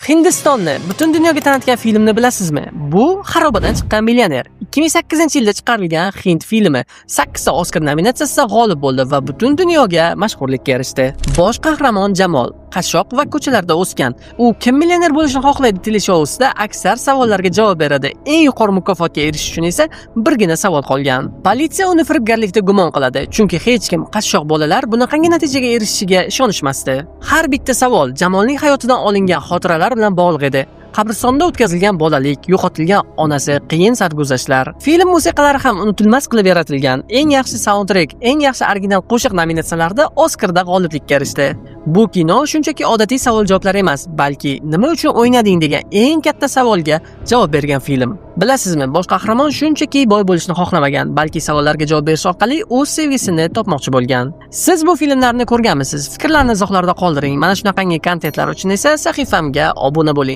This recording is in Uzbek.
Hindistonni butun dunyoga tanitgan filmni bilasizmi? Bu Xarobadan chiqqan millioner. 2008-yilda chiqarilgan Hind filmi 8 ta Oscar nominatsiyasida g'olib bo'ldi va butun dunyoga mashhurlikka erishdi. Bosh qahramon Jamol qashshoq va ko'chalarda o'sgan. U kim millioner bo'lishni xohlaydi teleshousida aksar savollarga javob beradi. Eng yuqori mukofotga erishish uchun esa birgina savol qolgan. Politsiya uni firibgarlikda gumon qiladi, chunki hech kim qashshoq bolalar bunaqangi natijaga erishishiga ishonishmasdi. Har bitta savol Jamolning hayotidan olingan xotiralar bilan bog'liq edi. Qabristonda o'tkazilgan bolalik, yo'qotilgan onasi, qiyin sarguzashtlar. Film musiqalari ham unutilmas qilib yaratilgan. Eng yaxshi soundtrack, eng yaxshi original qo'shiq nominatsiyalarida Oscarda g'oliblikka erishdi. Bu kino shunchaki odatiy savol-javoblar emas, balki nima uchun o'ynading degan eng katta savolga javob bergan film. Bilasizmi, bosh qahramon shunchaki boy bo'lishni xohlamagan, balki savollarga javob berish orqali o'z sevgisini topmoqchi bo'lgan. Siz bu filmlarni ko'rganmisiz? Fikrlarni izohlarda qoldiring. Mana shunaqangi kontentlar uchun esa sahifamga obuna bo'ling.